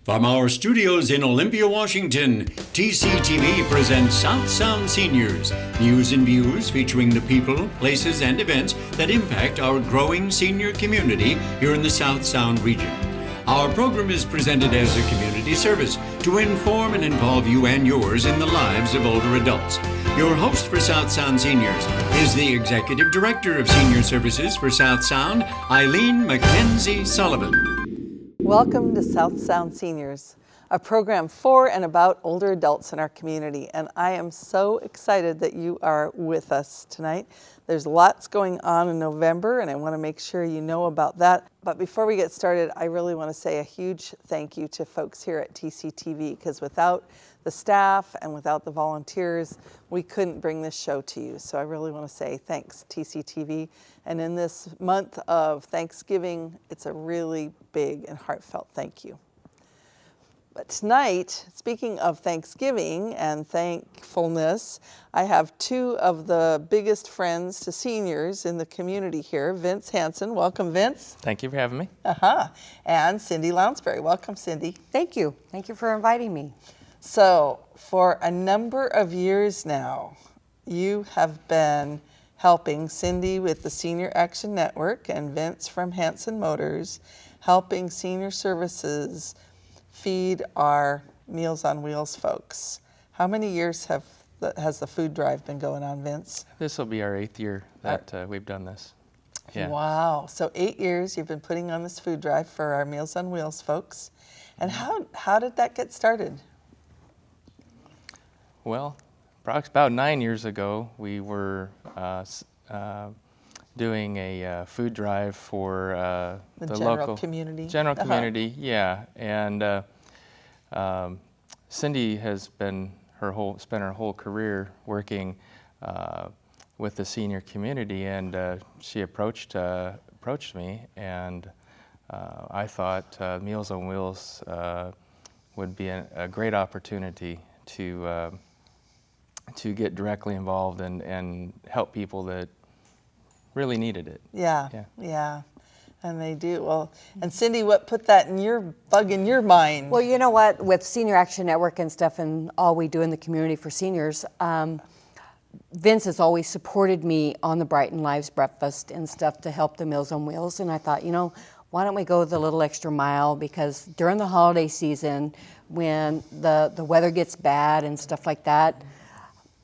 From our studios in Olympia, Washington, TCTV presents South Sound Seniors, news and views featuring the people, places, and events that impact our growing senior community here in the South Sound region. Our program is presented as a community service to inform and involve you and yours in the lives of older adults. Your host for South Sound Seniors is the Executive Director of Senior Services for South Sound, Eileen Mackenzie Sullivan. Welcome to South Sound Seniors, a program for and about older adults in our community. And I am so excited that you are with us tonight. There's lots going on in November, and I want to make sure you know about that. But before we get started, I really want to say a huge thank you to folks here at TCTV, because without the staff and without the volunteers, we couldn't bring this show to you. So I really want to say thanks, TCTV. And in this month of Thanksgiving, it's a really big and heartfelt thank you. But tonight, speaking of Thanksgiving and thankfulness, I have two of the biggest friends to seniors in the community here. Vince Hansen, welcome Vince. Thank you for having me. And Cindy Lounsbury, welcome Cindy. Thank you. Thank you for inviting me. So for a number of years now, you have been helping Cindy with the Senior Action Network and Vince from Hansen Motors, helping senior services feed our Meals on Wheels folks. How many years has the food drive been going on, Vince? This will be our 8th year that we've done this. Yeah. Wow, so 8 years you've been putting on this food drive for our Meals on Wheels folks. And how did that get started? Well, about 9 years ago, we were doing a food drive for the local community. General community, yeah. And Cindy has spent her whole career working with the senior community, and she approached me, and I thought Meals on Wheels would be a great opportunity to get directly involved and help people that really needed it. Yeah. And they do. Well, and Cindy, what put that bug in your mind? Well, you know what? With Senior Action Network and stuff and all we do in the community for seniors, Vince has always supported me on the Brighton Lives Breakfast and stuff to help the Meals on Wheels. And I thought, why don't we go the little extra mile? Because during the holiday season, when the weather gets bad and stuff like that,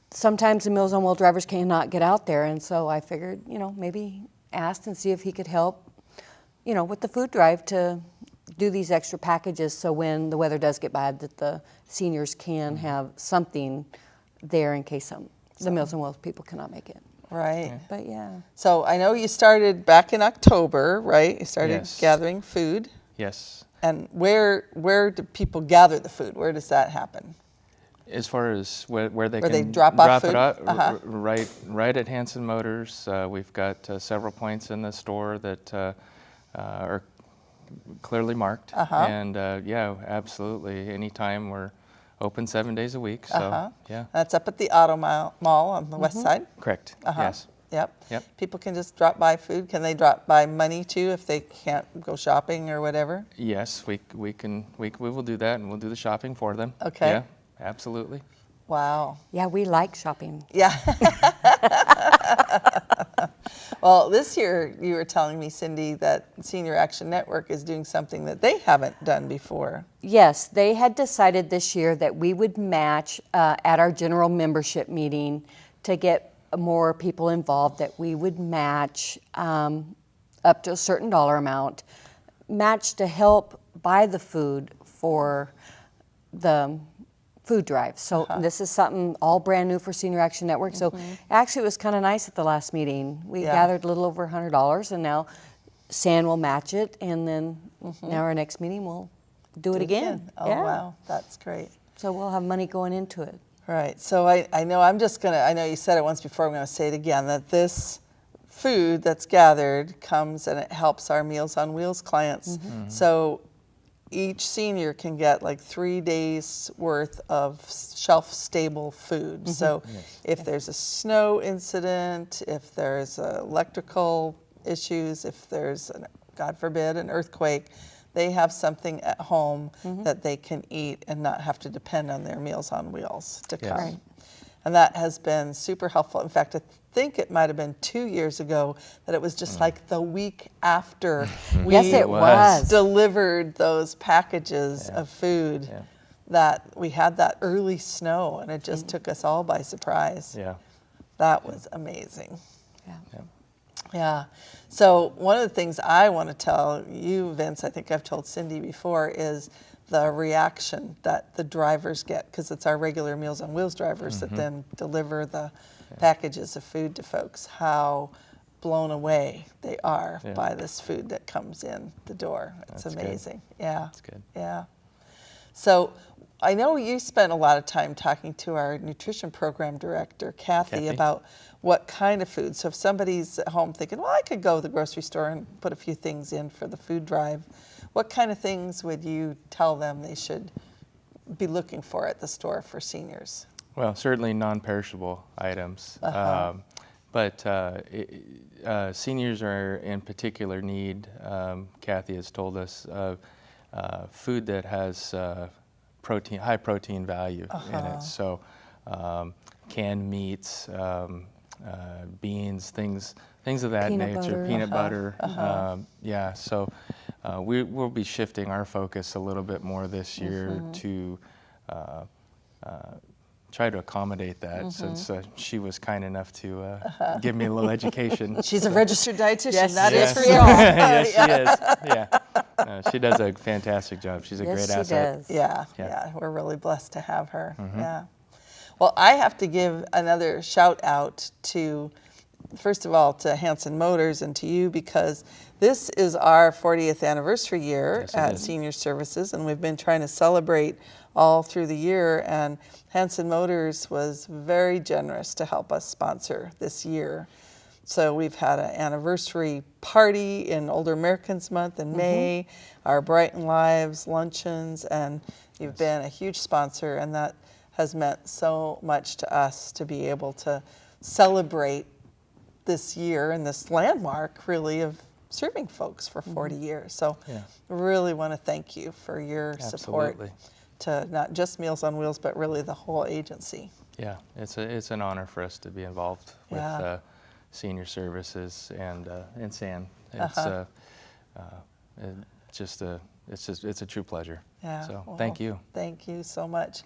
sometimes the Meals on Wheels drivers cannot get out there. And so I figured, maybe asked and see if he could help, with the food drive to do these extra packages so when the weather does get bad that the seniors can have something there in case the Meals on Wheels people cannot make it. Right. But yeah. So I know you started back in October, right? You started gathering food. Yes. And where do people gather the food? Where does that happen? As far as where they can they drop off food? It out, right at Hansen Motors. We've got several points in the store that are clearly marked. And absolutely, anytime we're open 7 days a week. So yeah. That's up at the Auto Mall on the west side? Correct, yes. Yep. People can just drop by food. Can they drop by money too if they can't go shopping or whatever? Yes, we will do that, and we'll do the shopping for them. Okay. Yeah, absolutely. Wow. Yeah, we like shopping. Yeah. Well, this year you were telling me, Cindy, that Senior Action Network is doing something that they haven't done before. Yes, they had decided this year that we would match at our general membership meeting to get more people involved, that we would match up to a certain dollar amount, match to help buy the food for the food drive. So this is something all brand new for Senior Action Network. So actually it was kind of nice at the last meeting. We gathered a little over $100, and now San will match it, and then now our next meeting we'll do it again. Oh, wow, that's great. So we'll have money going into it. Right, so I know I know you said it once before, I'm gonna say it again, that this food that's gathered comes and it helps our Meals on Wheels clients. So each senior can get like 3 days worth of shelf-stable food. So if there's a snow incident, if there's electrical issues, if there's, God forbid, an earthquake, they have something at home that they can eat and not have to depend on their Meals on Wheels to come. Right. And that has been super helpful. In fact, I think it might have been 2 years ago that it was just like the week after we Yes, it was. delivered those packages of food that we had that early snow, and it just took us all by surprise. Yeah. That was amazing. Yeah. Yeah. So one of the things I want to tell you, Vince, I think I've told Cindy before, is the reaction that the drivers get, because it's our regular Meals on Wheels drivers that then deliver the packages of food to folks, how blown away they are by this food that comes in the door. It's That's amazing. Yeah. That's good. Yeah. So I know you spent a lot of time talking to our nutrition program director, Kathy, about what kind of food. So if somebody's at home thinking, well, I could go to the grocery store and put a few things in for the food drive, what kind of things would you tell them they should be looking for at the store for seniors? Well, certainly non-perishable items. But seniors are in particular need, Kathy has told us, of food that has high protein value in it. So canned meats, beans, things of that Peanut nature, butter. peanut butter. So we'll be shifting our focus a little bit more this year to try to accommodate that, since she was kind enough to give me a little education. She's a registered dietitian. Yes, That is yes. for y'all. Yes, she is. Yeah, she does a fantastic job. She's a Yes, great she asset. does. Yeah, we're really blessed to have her. Yeah. Well, I have to give another shout out to, first of all, to Hanson Motors and to you, because this is our 40th anniversary year Yes, it at is. Senior Services, and we've been trying to celebrate all through the year, and Hanson Motors was very generous to help us sponsor this year. So we've had an anniversary party in Older Americans Month in May, our Brighten Lives luncheons, and you've been a huge sponsor, and that has meant so much to us to be able to celebrate this year and this landmark, really, of serving folks for 40 years. So really want to thank you for your support Absolutely. to not just Meals on Wheels, but really the whole agency. Yeah, it's an honor for us to be involved with Senior Services and SAN. It's a true pleasure. Yeah. So well, thank you. Thank you so much.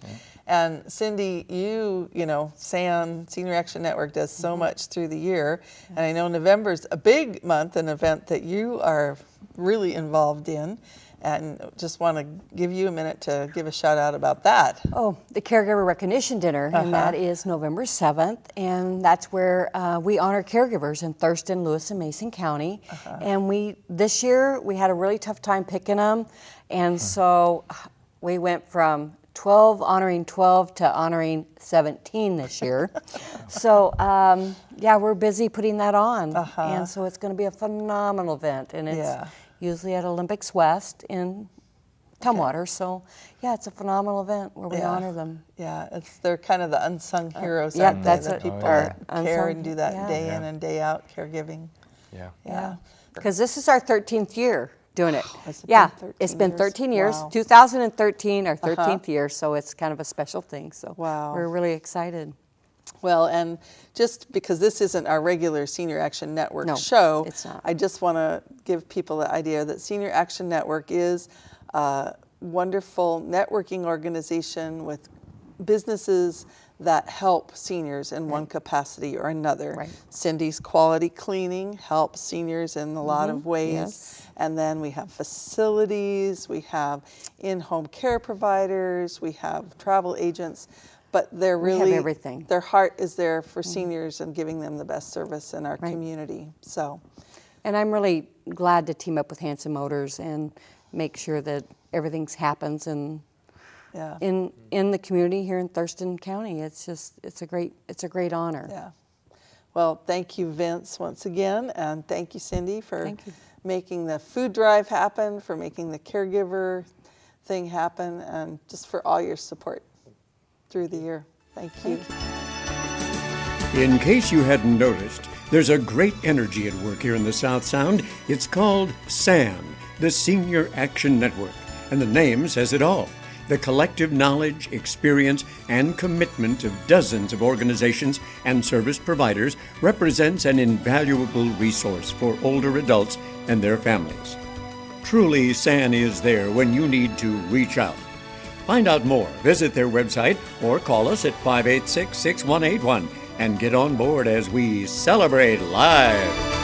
And Cindy, you know, SAN, Senior Action Network, does so much through the year. And I know November's a big month, an event that you are really involved in. And just want to give you a minute to give a shout out about that. Oh, the Caregiver Recognition Dinner, and that is November 7th, and that's where we honor caregivers in Thurston, Lewis, and Mason County. And this year we had a really tough time picking them, and so we went from honoring 12 to honoring 17 this year. So we're busy putting that on, and so it's going to be a phenomenal event, and it's usually at Olympics West in Tumwater. So, it's a phenomenal event where we honor them. Yeah, they're kind of the unsung heroes out there, the people that care and do that day in and day out, caregiving. Yeah. Because this is our 13th year doing it. It's been 13 years. Wow. 2013, our 13th year, so it's kind of a special thing. So we're really excited. Well, and just because this isn't our regular Senior Action Network show, it's not. I just want to give people the idea that Senior Action Network is a wonderful networking organization with businesses that help seniors in one capacity or another. Cindy's Quality Cleaning helps seniors in a lot of ways. And then we have facilities, we have in-home care providers, we have travel agents. But they're really, we have everything. Their heart is there for seniors and giving them the best service in our community. So, and I'm really glad to team up with Hanson Motors and make sure that everything happens in the community here in Thurston County. It's a great honor. Yeah. Well, thank you, Vince, once again, and thank you, Cindy, for making the food drive happen, for making the caregiver thing happen, and just for all your support through the year. Thank you. In case you hadn't noticed, there's a great energy at work here in the South Sound. It's called SAN, the Senior Action Network, and the name says it all. The collective knowledge, experience, and commitment of dozens of organizations and service providers represents an invaluable resource for older adults and their families. Truly, SAN is there when you need to reach out. Find out more, visit their website, or call us at 586-6181 and get on board as we celebrate live.